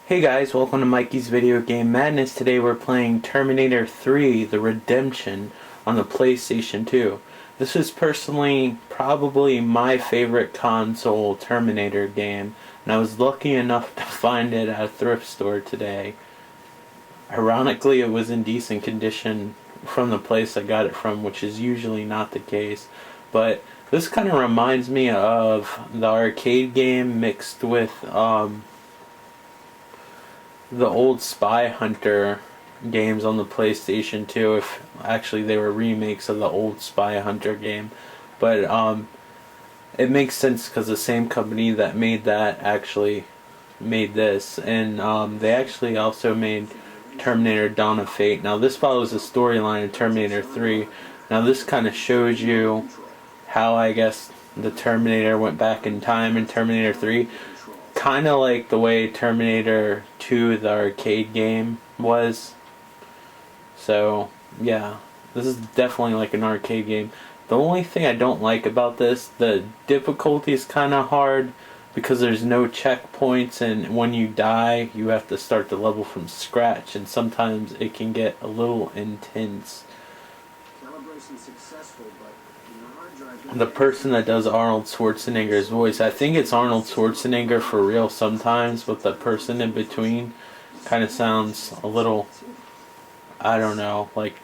Hey guys, welcome to Mikey's Video Game Madness. Today we're playing Terminator 3, The Redemption on the PlayStation 2. This is personally probably my favorite console Terminator game, and I was lucky enough to find it at a thrift store today. Ironically, it was in decent condition from the place I got it from, which is usually not the case. But this kind of reminds me of the arcade game mixed with the old Spy Hunter games on the PlayStation 2. If actually they were remakes of the old Spy Hunter game, but it makes sense because the same company that made that actually made this, and they actually also made Terminator Dawn of Fate. Now this follows the storyline of Terminator 3. Now this kind of shows you how I guess the Terminator went back in time in Terminator 3. Kind of like the way Terminator 2, the arcade game, was. So, yeah. This is definitely like an arcade game. The only thing I don't like about this, the difficulty is kind of hard because there's no checkpoints, and when you die, you have to start the level from scratch, and sometimes it can get a little intense. The person that does Arnold Schwarzenegger's voice, I think it's Arnold Schwarzenegger for real sometimes, but the person in between kind of sounds a little, I don't know, like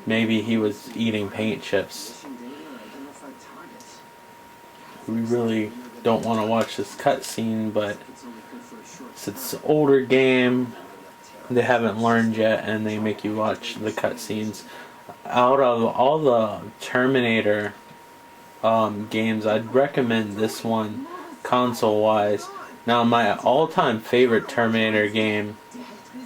maybe he was eating paint chips. We really don't want to watch this cutscene, but since it's an older game, they haven't learned yet, and they make you watch the cutscenes. Out of all the Terminator games, I'd recommend this one console-wise. Now, my all-time favorite Terminator game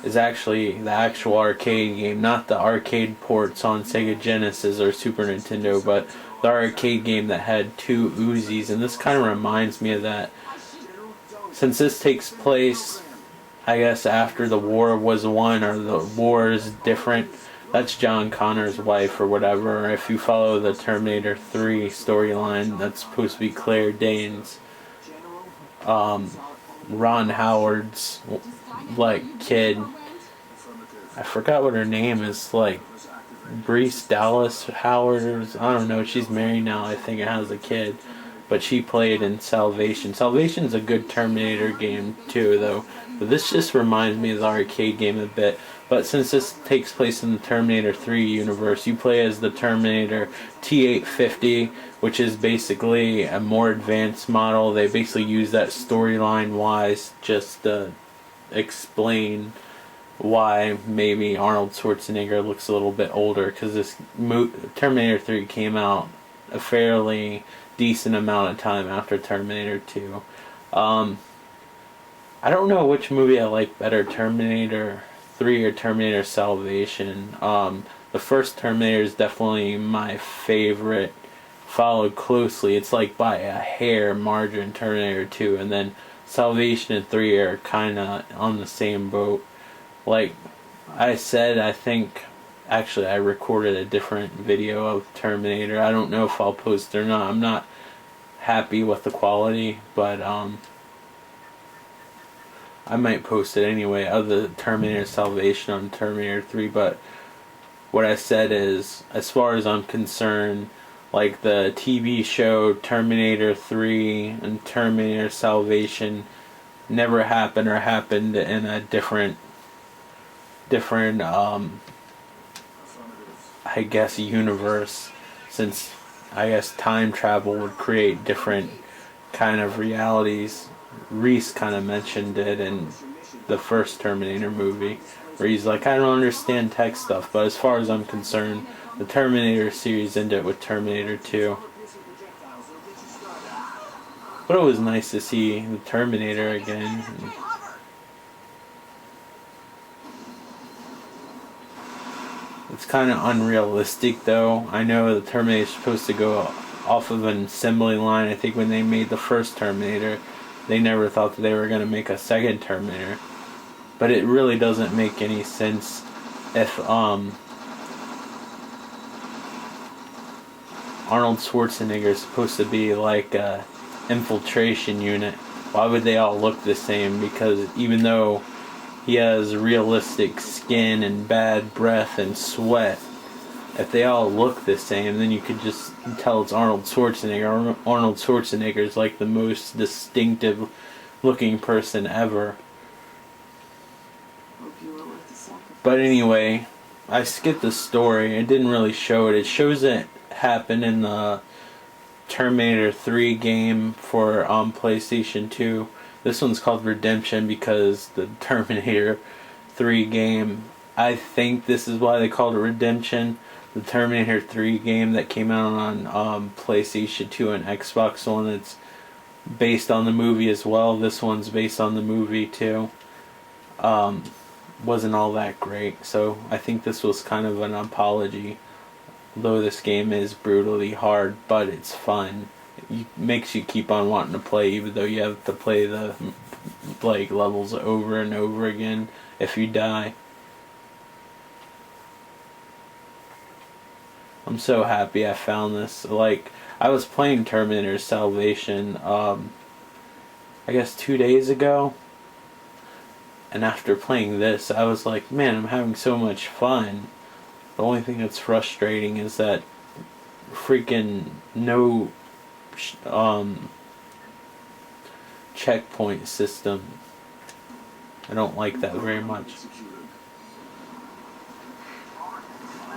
is actually the actual arcade game, not the arcade ports on Sega Genesis or Super Nintendo, but the arcade game that had two Uzis, and this kind of reminds me of that. Since this takes place, I guess, after the war was won, or the war is different. That's John Connor's wife or whatever. If you follow the Terminator 3 storyline, that's supposed to be Claire Danes. Ron Howard's like kid. I forgot what her name is, like Brees Dallas Howard, or I don't know. She's married now, I think, and has a kid. But she played in Salvation. Salvation's a good Terminator game too, though. But this just reminds me of the arcade game a bit. But since this takes place in the Terminator 3 universe, you play as the Terminator T-850, which is basically a more advanced model. They basically use that storyline-wise just to explain why maybe Arnold Schwarzenegger looks a little bit older, because this Terminator 3 came out a fairly decent amount of time after Terminator 2. I don't know which movie I like better, Terminator 3 or Terminator Salvation. The first Terminator is definitely my favorite, followed closely. It's like by a hair margin Terminator 2, and then Salvation and 3 are kind of on the same boat. Like I said, I think actually I recorded a different video of Terminator. I don't know if I'll post it or not. I'm not happy with the quality, but I might post it anyway, of the Terminator Salvation on Terminator 3. But what I said is, as far as I'm concerned, like the TV show Terminator 3 and Terminator Salvation never happened, or happened in a different I guess universe, since I guess time travel would create different kind of realities. Reese kind of mentioned it in the first Terminator movie, where he's like, I don't understand tech stuff, but as far as I'm concerned, the Terminator series ended with Terminator 2. But it was nice to see the Terminator again. It's kind of unrealistic, though. I know the Terminator is supposed to go off of an assembly line. I think when they made the first Terminator, they never thought that they were going to make a second Terminator. But it really doesn't make any sense if Arnold Schwarzenegger is supposed to be like a infiltration unit. Why would they all look the same? Because even though he has realistic skin and bad breath and sweat. If they all look the same, then you could just tell it's Arnold Schwarzenegger. Arnold Schwarzenegger is like the most distinctive looking person ever. But anyway, I skipped the story. It didn't really show it. It shows it happened in the Terminator 3 game for PlayStation 2. This one's called Redemption because the Terminator 3 game, I think this is why they called it Redemption. The Terminator 3 game that came out on PlayStation 2 and Xbox One, it's based on the movie as well. This one's based on the movie too. Wasn't all that great, so I think this was kind of an apology. Though this game is brutally hard, but it's fun. It makes you keep on wanting to play, even though you have to play the levels over and over again if you die. I'm so happy I found this. I was playing Terminator Salvation, I guess 2 days ago. And after playing this, I was like, man, I'm having so much fun. The only thing that's frustrating is that freaking no checkpoint system. I don't like that very much.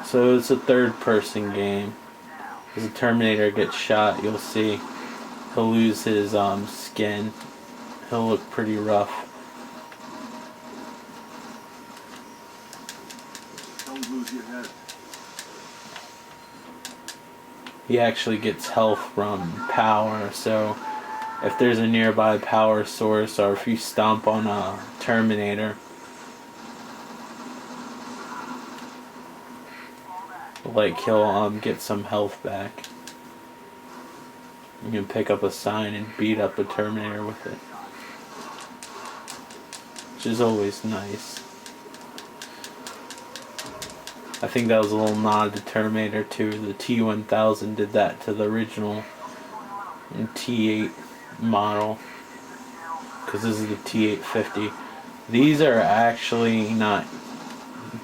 So it's a third-person game. As the Terminator gets shot, you'll see he'll lose his skin. He'll look pretty rough. Don't lose your head. He actually gets health from power, so if there's a nearby power source or if you stomp on a Terminator, he'll get some health back. You can pick up a sign and beat up a Terminator with it, which is always nice. I think that was a little nod to Terminator 2. The T-1000 did that to the original T-8 model, because this is the T-850. These are actually not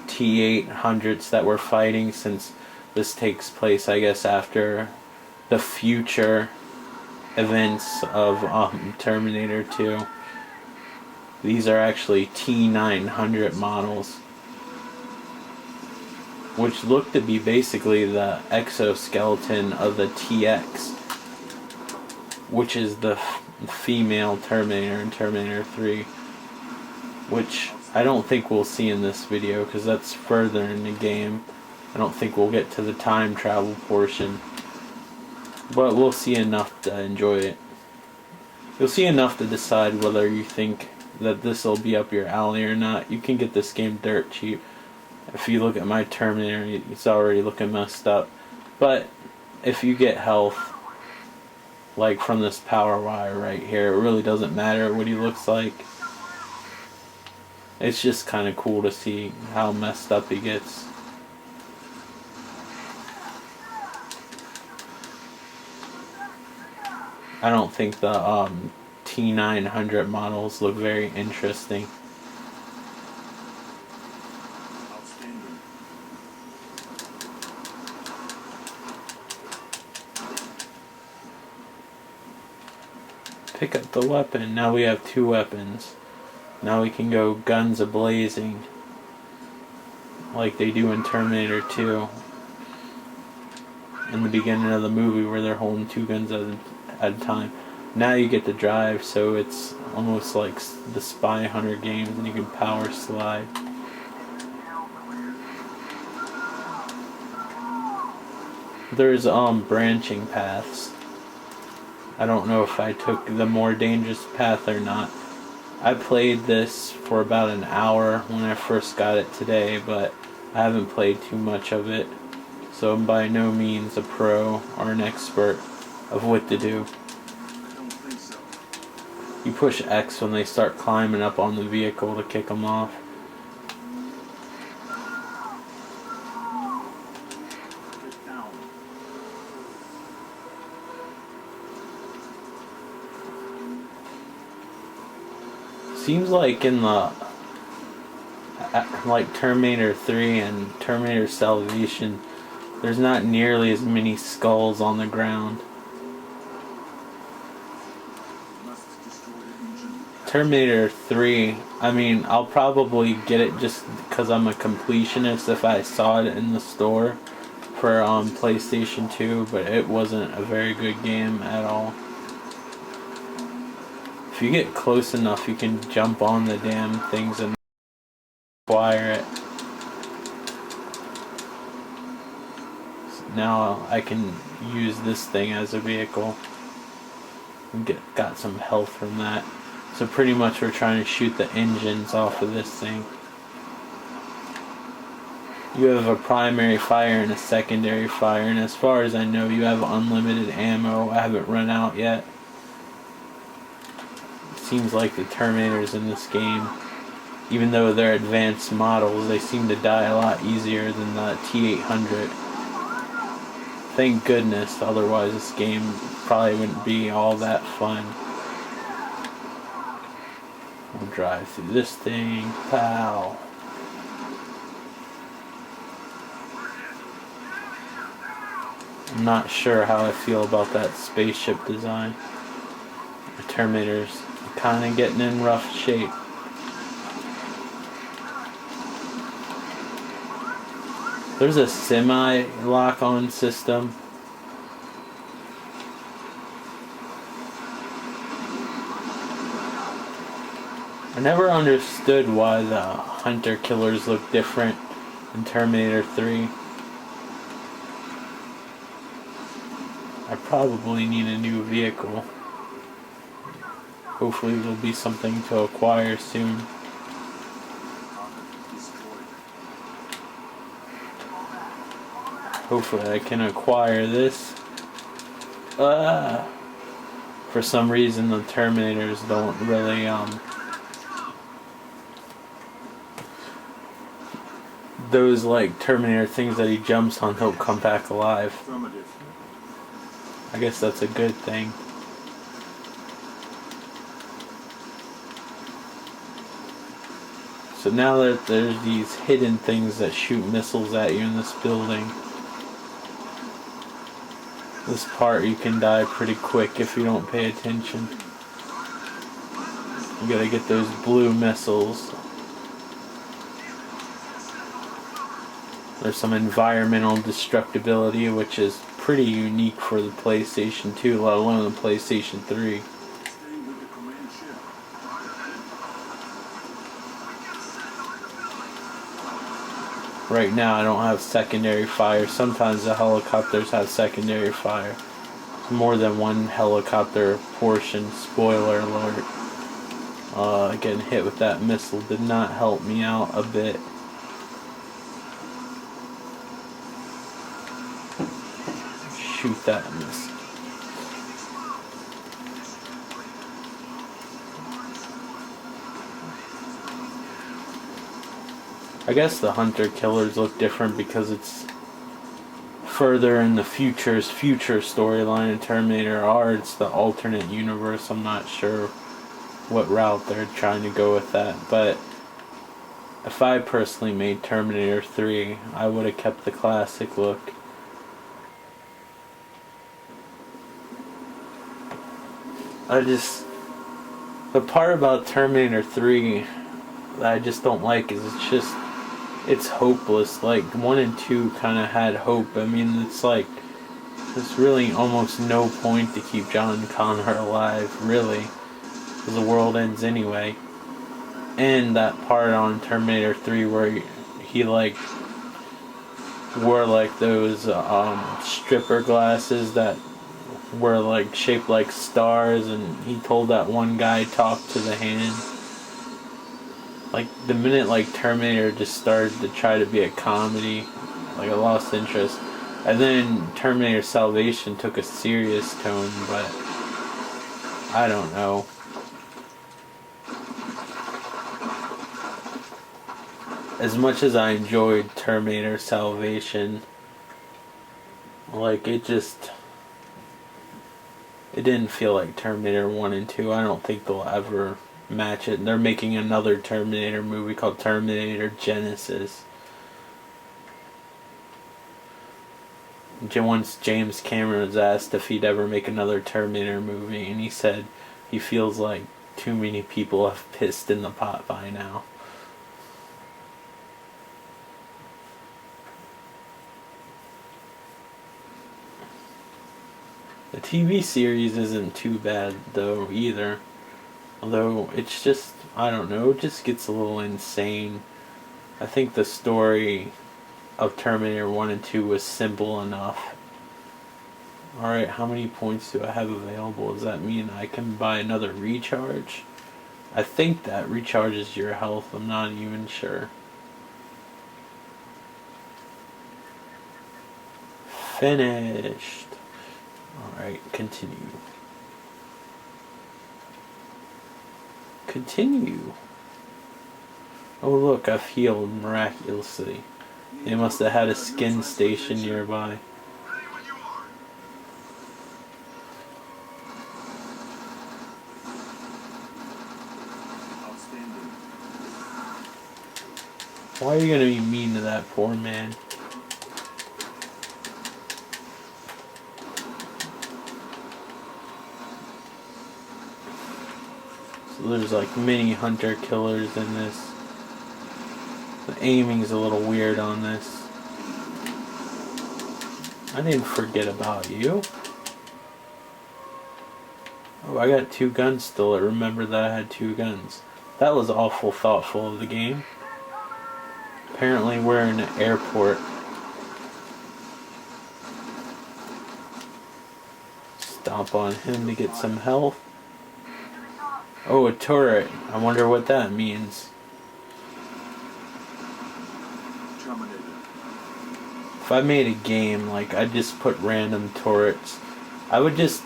T-800s that we're fighting, since this takes place, I guess, after the future events of Terminator 2. These are actually T-900 models, which look to be basically the exoskeleton of the TX, which is the female Terminator in Terminator 3, which I don't think we'll see in this video because that's further in the game. I don't think we'll get to the time travel portion, but we'll see enough to enjoy it. You'll see enough to decide whether you think that this will be up your alley or not. You can get this game dirt cheap. If you look at my Terminator, it's already looking messed up. But if you get health, like from this power wire right here, it really doesn't matter what he looks like. It's just kind of cool to see how messed up he gets. I don't think the T900 models look very interesting. Pick up the weapon. Now we have 2 weapons. Now we can go guns a-blazing, like they do in Terminator 2. In the beginning of the movie where they're holding 2 guns at a time. Now you get to drive, so it's almost like the Spy Hunter games, and you can power slide. There's branching paths. I don't know if I took the more dangerous path or not. I played this for about an hour when I first got it today, but I haven't played too much of it, so I'm by no means a pro or an expert of what to do. You push X when they start climbing up on the vehicle to kick them off. Seems like in the like Terminator 3 and Terminator Salvation, there's not nearly as many skulls on the ground. Terminator 3, I mean, I'll probably get it just because I'm a completionist if I saw it in the store for PlayStation 2, but it wasn't a very good game at all. If you get close enough, you can jump on the damn things and acquire it. So now I can use this thing as a vehicle and got some health from that. So pretty much we're trying to shoot the engines off of this thing. You have a primary fire and a secondary fire, and as far as I know, you have unlimited ammo. I haven't run out yet. It seems like the Terminators in this game, even though they're advanced models, they seem to die a lot easier than the T-800. Thank goodness, otherwise this game probably wouldn't be all that fun. We'll drive through this thing. Pow. I'm not sure how I feel about that spaceship design. The Terminator's kind of getting in rough shape. There's a semi-lock-on system. I never understood why the hunter-killers look different in Terminator 3. I probably need a new vehicle. Hopefully there'll be something to acquire soon. Hopefully I can acquire this. For some reason the Terminators don't really those like Terminator things that he jumps on don't come back alive. I guess that's a good thing. So now that there's these hidden things that shoot missiles at you in this building, this part you can die pretty quick if you don't pay attention. You gotta get those blue missiles. There's some environmental destructibility, which is pretty unique for the PlayStation 2, let alone the PlayStation 3. Right now I don't have secondary fire. Sometimes the helicopters have secondary fire. More than one helicopter portion, spoiler alert. Getting hit with that missile did not help me out a bit. Shoot that missile. I guess the hunter-killers look different because it's further in the future storyline in Terminator R. It's the alternate universe. I'm not sure what route they're trying to go with that. But if I personally made Terminator 3, I would have kept the classic look. The part about Terminator 3 that I just don't like is it's hopeless. Like 1 and 2 kind of had hope. I mean, it's like there's really almost no point to keep John Connor alive, really, because the world ends anyway. And that part on Terminator 3 where he like wore like those stripper glasses that were like shaped like stars, and he told that one guy talk to the hand. Like the minute like Terminator just started to try to be a comedy, like I lost interest. And then Terminator Salvation took a serious tone, but I don't know. As much as I enjoyed Terminator Salvation, like it didn't feel like Terminator 1 and 2. I don't think they'll ever match it. They're making another Terminator movie called Terminator Genesis. Once James Cameron was asked if he'd ever make another Terminator movie, and he said he feels like too many people have pissed in the pot by now. The TV series isn't too bad though either. Although it's just, I don't know, it just gets a little insane. I think the story of Terminator 1 and 2 was simple enough. Alright, how many points do I have available? Does that mean I can buy another recharge? I think that recharges your health, I'm not even sure. Finished. Alright, continue. Continue. Oh look, I've healed miraculously. They must have had a skin station nearby. Why are you gonna be mean to that poor man? So there's like mini hunter killers in this. The aiming's a little weird on this. I didn't forget about you. Oh, I got 2 guns still. I remember that I had 2 guns. That was awful thoughtful of the game. Apparently we're in an airport. Stomp on him to get some health. Oh, a turret. I wonder what that means. If I made a game, like, I'd just put random turrets. I would just,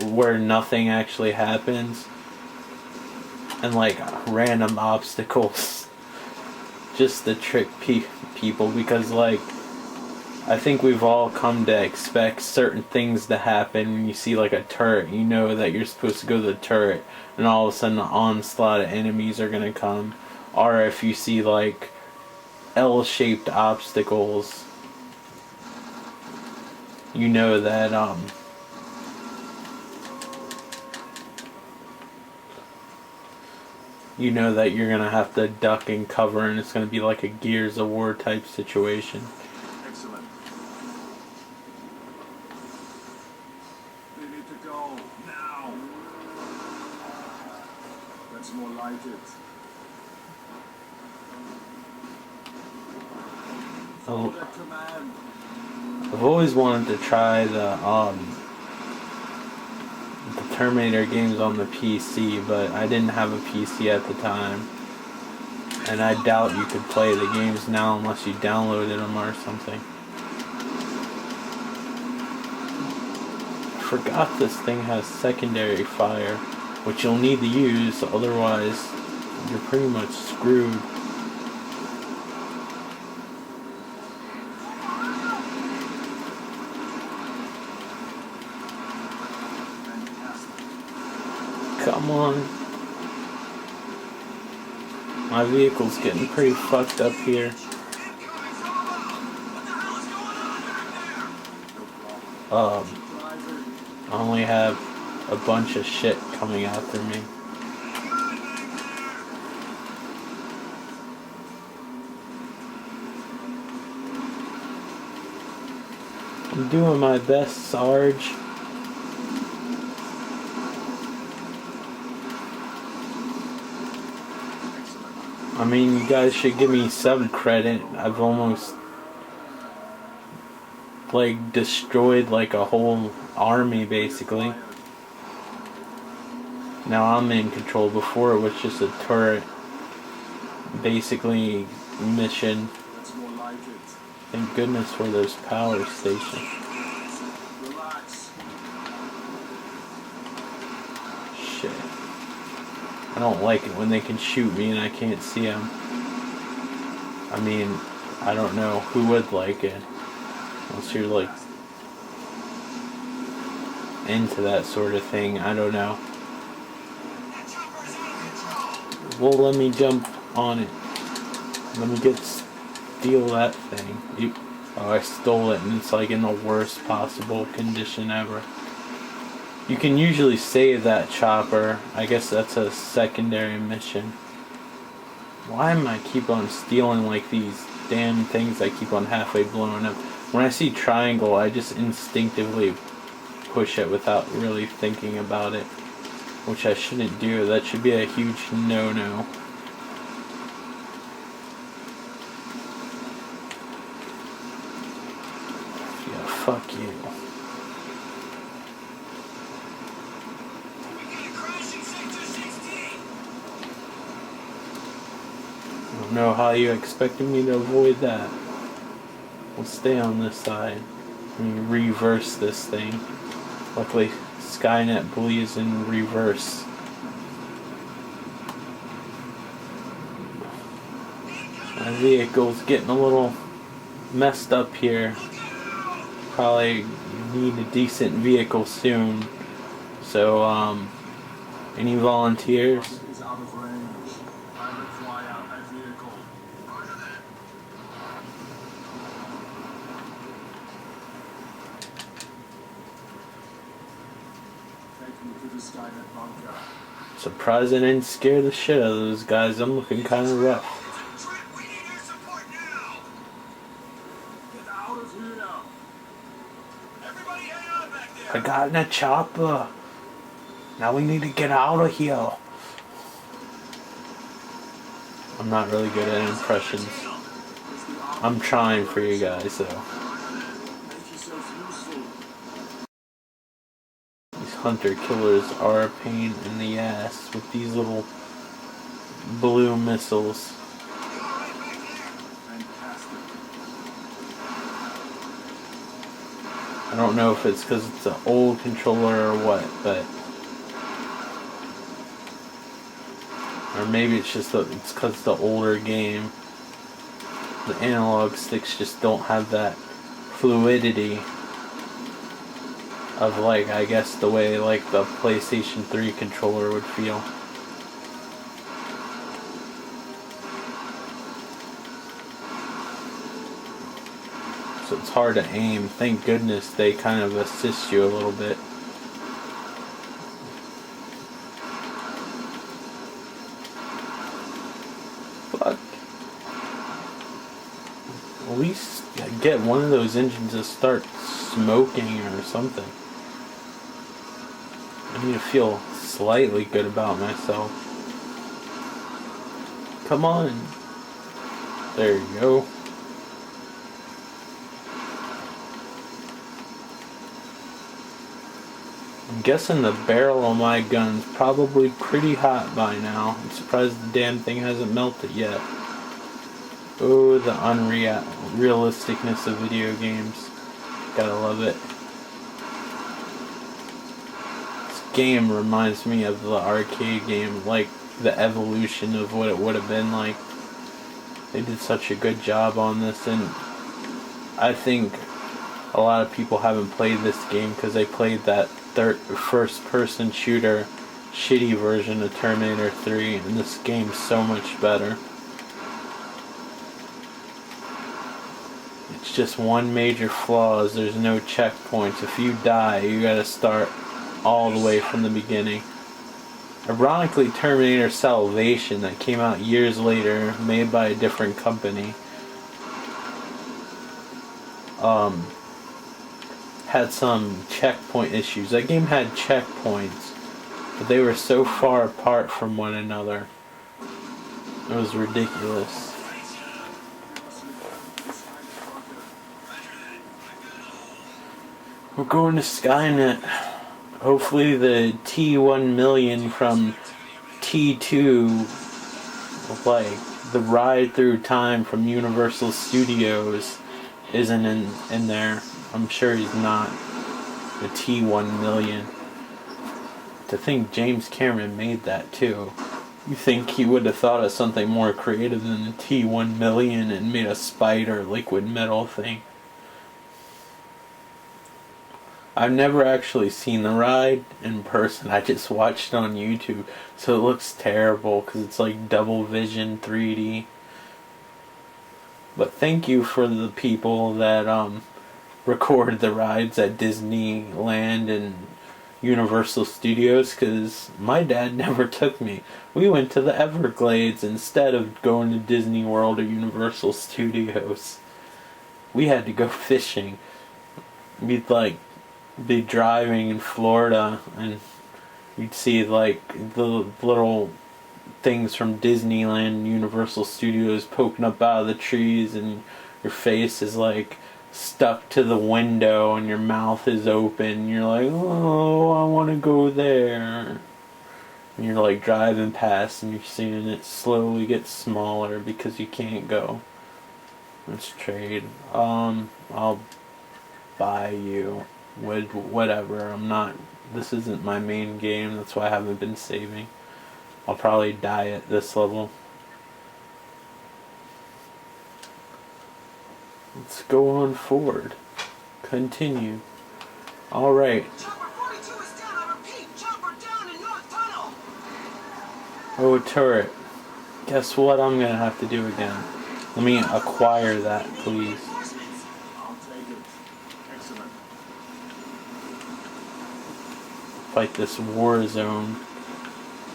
where nothing actually happens, and like random obstacles, just to trick people, because like, I think we've all come to expect certain things to happen. When you see like a turret, you know that you're supposed to go to the turret, and all of a sudden an onslaught of enemies are gonna come. Or if you see like L-shaped obstacles, you know that you're gonna have to duck and cover, and it's gonna be like a Gears of War type situation. Excellent. We need to go now. That's more like it. Oh, That command. I've always wanted to try the Terminator games on the PC, but I didn't have a PC at the time, and I doubt you could play the games now unless you downloaded them or something. I forgot this thing has secondary fire, which you'll need to use, otherwise you're pretty much screwed. Come on. My vehicle's getting pretty fucked up here. I only have a bunch of shit coming after me. I'm doing my best, Sarge. I mean, you guys should give me some credit. I've almost like destroyed like a whole army basically. Now I'm in control. Before it was just a turret basically mission. Thank goodness for those power stations. Shit. I don't like it when they can shoot me and I can't see them. I mean, I don't know who would like it. Unless you're like into that sort of thing. I don't know. Well, let me jump on it. Let me steal that thing. Oh, I stole it and it's like in the worst possible condition ever. You can usually save that chopper. I guess that's a secondary mission. Why am I keep on stealing like these damn things I keep on halfway blowing up? When I see triangle, I just instinctively push it without really thinking about it. Which I shouldn't do. That should be a huge no-no. Yeah, fuck you. I don't know how you expected me to avoid that. We'll stay on this side. Let me reverse this thing. Luckily, Skynet believes in reverse. My vehicle's getting a little messed up here. Probably need a decent vehicle soon. So, any volunteers? Is out of range. I require a vehicle. Roger that. Take me to the Skynet bunker. Surprised I didn't scare the shit out of those guys. I'm looking kind of rough. We need your support now. Get out of here. Everybody hang on back there. I got in a chopper. Now we need to get out of here. I'm not really good at impressions. I'm trying for you guys though. Make yourself useful. These hunter killers are a pain in the ass with these little blue missiles. Fantastic. I don't know if it's because it's an old controller or what, but or maybe it's just it's because it's the older game. The analog sticks just don't have that fluidity of like, I guess the way like the PlayStation 3 controller would feel. So it's hard to aim. Thank goodness they kind of assist you a little bit. Fuck. At least get one of those engines to start smoking or something. I need to feel slightly good about myself. Come on. There you go. I'm guessing the barrel on my gun's probably pretty hot by now. I'm surprised the damn thing hasn't melted yet. Oh, the unrealisticness of video games. Gotta love it. This game reminds me of the arcade game, like the evolution of what it would have been like. They did such a good job on this, and I think a lot of people haven't played this game because they played that first-person shooter shitty version of Terminator 3, and this game's so much better. It's just one major flaw is there's no checkpoints. If you die, you gotta start all the way from the beginning. Ironically, Terminator Salvation, that came out years later, made by a different company, had some checkpoint issues. That game had checkpoints, but they were so far apart from one another. It was ridiculous. We're going to Skynet. Hopefully the T1 million from T2, like the ride through time from Universal Studios, isn't in there. I'm sure he's not. The T1 million. To think James Cameron made that too. You think he would have thought of something more creative than the T1 million and made a spider liquid metal thing. I've never actually seen the ride in person. I just watched it on YouTube, so it looks terrible because it's like double vision 3D. But thank you for the people that record the rides at Disneyland and Universal Studios, because my dad never took me. We went to the Everglades instead of going to Disney World or Universal Studios. We had to go fishing. We'd like be driving in Florida and you'd see like the little things from Disneyland and Universal Studios poking up out of the trees, and your face is like stuck to the window and your mouth is open. You're like, oh, I want to go there. And you're like driving past and you're seeing it slowly get smaller because you can't go. Let's trade. I'll buy you with whatever. I'm not. This isn't my main game. That's why I haven't been saving. I'll probably die at this level. Let's go on forward. Continue. Alright. Chopper 42 is down. I repeat, chopper down in North Tunnel. Oh, turret. Guess what I'm gonna have to do again? Let me acquire that, please. Reinforcements. I'll take it. Excellent. Fight this war zone.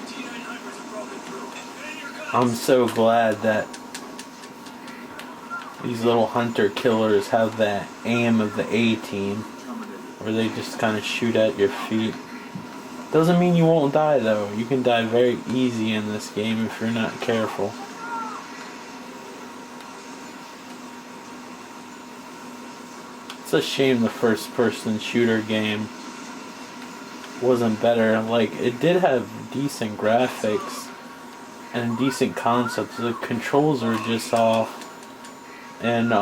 T-900s have broken through. And you're gonna I'm so glad that these little hunter killers have that aim of the A-team, where they just kind of shoot at your feet. Doesn't mean you won't die though. You can die very easy in this game if you're not careful. It's a shame the first person shooter game wasn't better. Like, it did have decent graphics and decent concepts. The controls were just off. And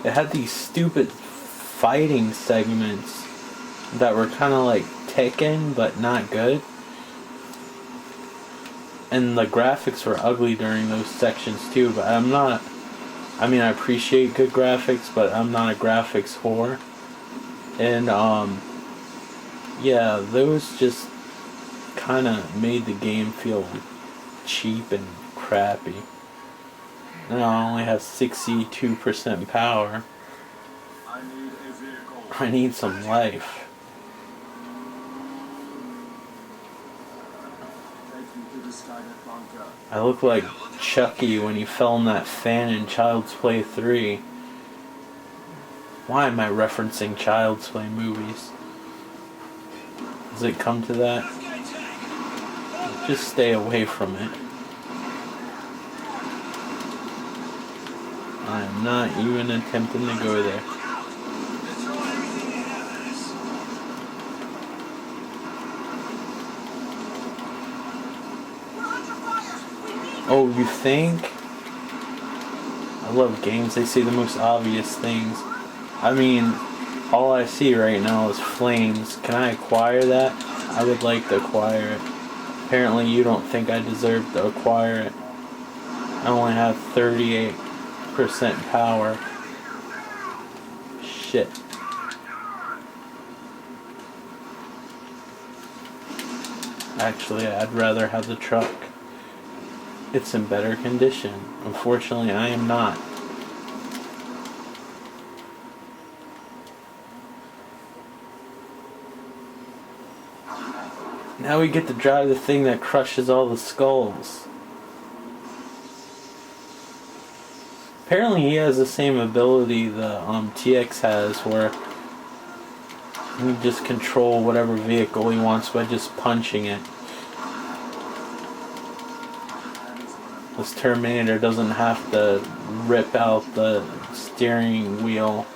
it had these stupid fighting segments that were kind of like Tekken but not good. And the graphics were ugly during those sections too, but I'm not. I mean, I appreciate good graphics, but I'm not a graphics whore. And yeah, those just kind of made the game feel cheap and crappy. Now I only have 62% power. I need a vehicle. I need some life. Take you to the Skynet bunker. I look like Chucky when he fell in that fan in Child's Play 3. Why am I referencing Child's Play movies? Does it come to that? Let's get a tank. Just stay away from it. I am not even attempting to go there. Look out. They're throwing everything they have at us. We're under fire. We need Oh, you think? I love games. They say the most obvious things. I mean, all I see right now is flames. Can I acquire that? I would like to acquire it. Apparently you don't think I deserve to acquire it. I only have 38% power. Shit. Actually, I'd rather have the truck. It's in better condition. Unfortunately, I am not. Now we get to drive the thing that crushes all the skulls. Apparently he has the same ability the TX has, where he can just control whatever vehicle he wants by just punching it. This Terminator doesn't have to rip out the steering wheel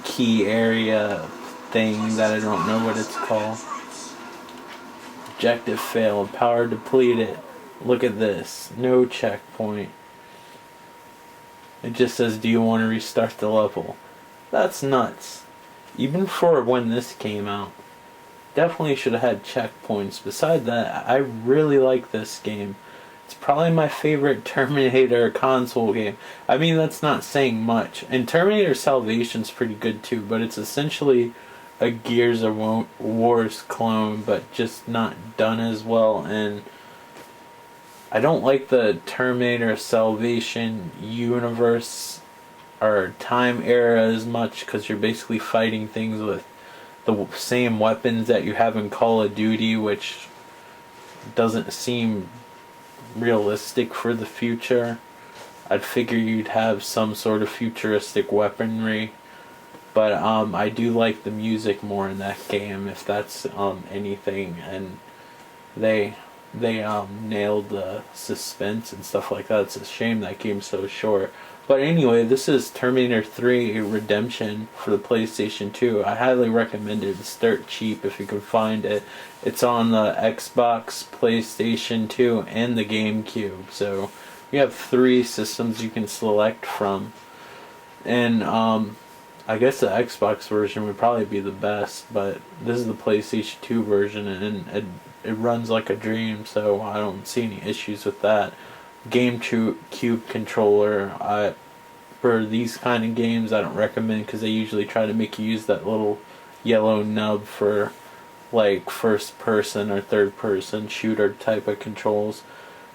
key area thing that I don't know what it's called. Objective failed. Power depleted. Look at this. No checkpoint. It just says, do you want to restart the level? That's nuts. Even for when this came out. Definitely should have had checkpoints. Beside that, I really like this game. It's probably my favorite Terminator console game. I mean, that's not saying much. And Terminator Salvation's pretty good too, but it's essentially a Gears of War's clone, but just not done as well. And I don't like the Terminator Salvation universe or time era as much, because you're basically fighting things with the same weapons that you have in Call of Duty, which doesn't seem realistic for the future. I'd figure you'd have some sort of futuristic weaponry. But I do like the music more in that game, if that's anything. And they nailed the suspense and stuff like that. It's a shame that game's so short. But anyway, this is Terminator 3 Redemption for the PlayStation 2. I highly recommend it. It's dirt cheap if you can find it. It's on the Xbox, PlayStation 2, and the GameCube. So you have 3 systems you can select from. And I guess the Xbox version would probably be the best, but this is the PlayStation 2 version, and it runs like a dream, so I don't see any issues with that. GameCube controller, for these kind of games, I don't recommend, because they usually try to make you use that little yellow nub for like first person or third person shooter type of controls.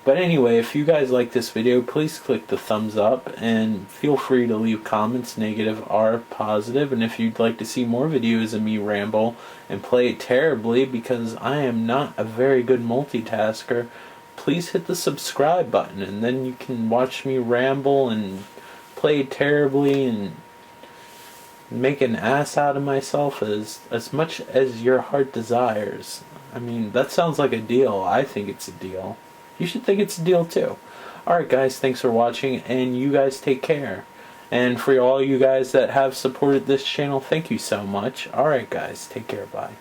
But anyway, if you guys like this video, please click the thumbs up, and feel free to leave comments, negative or positive. And if you'd like to see more videos of me ramble and play it terribly, because I am not a very good multitasker, please hit the subscribe button, and then you can watch me ramble and play terribly and make an ass out of myself as much as your heart desires. I mean, that sounds like a deal. I think it's a deal. You should think it's a deal too. Alright guys, thanks for watching, and you guys take care. And for all you guys that have supported this channel, thank you so much. Alright guys, take care, bye.